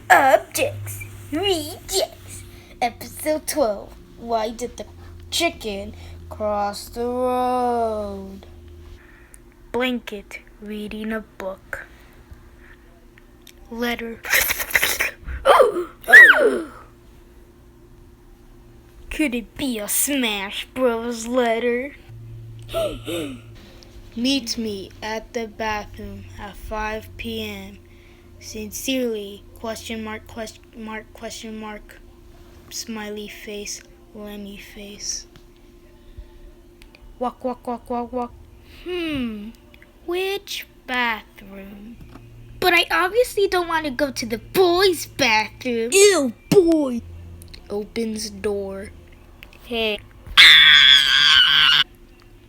Objects, rejects. Episode 12. Why did the chicken cross the road? Blanket, reading a book. Letter. Could it be a Smash Bros. Letter? Meet me at the bathroom at 5 p.m. Sincerely, question mark, smiley face, Lenny face. Walk. Which bathroom? But I obviously don't want to go to the boys' bathroom. Ew, boy. Opens door. Hey.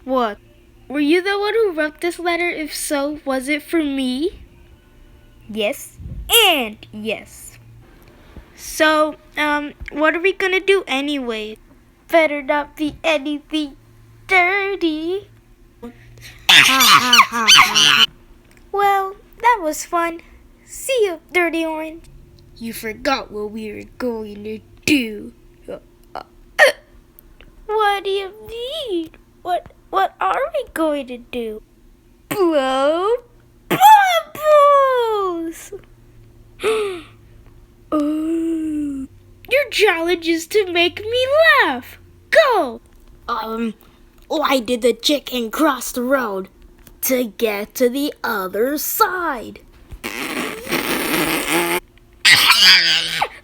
What? Were you the one who wrote this letter? If so, was it for me? Yes, and yes. So, what are we gonna do anyway? Better not be anything dirty. Well, that was fun. See you, Dirty Orange. You forgot what we were going to do. What do you mean? What are we going to do? Blow bubbles! Oh. Your challenge is to make me laugh. Go! Why did the chicken cross the road? To get to the other side.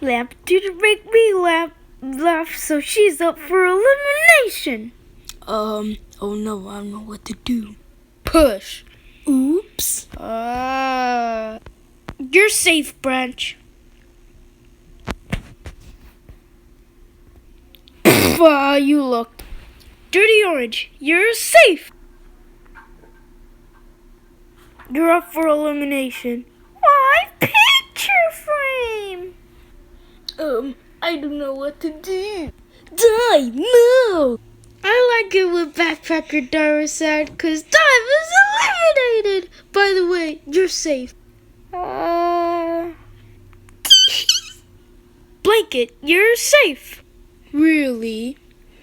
Lamp didn't make me laugh, so she's up for elimination. Oh no, I don't know what to do. Push. Oops. You're safe, Branch. You look. Dirty Orange, you're safe. You're up for elimination. Why picture frame? I don't know what to do. Die, no! I like it when Backpacker Dara said, 'cause Dive is eliminated. By the way, you're safe. Blanket, you're safe. Really?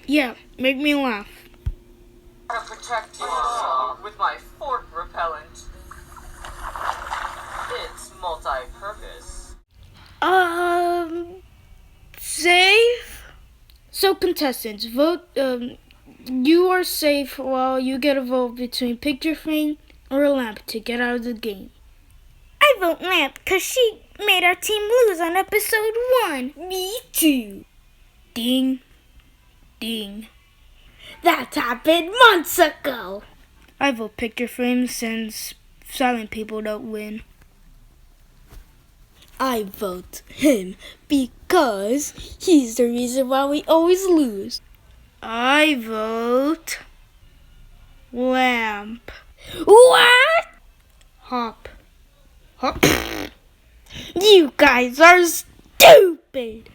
Yeah, make me laugh. To protect you with my fork repellent. It's multi-purpose. Safe? So contestants, vote, you are safe while you get a vote between Picture Frame or Lamp to get out of the game. I vote Lamp because she made our team lose on episode 1. Me too. Ding. Ding. That happened months ago. I vote Picture Frame since silent people don't win. I vote him because he's the reason why we always lose. I vote Lamp. What? Hop. You guys are stupid.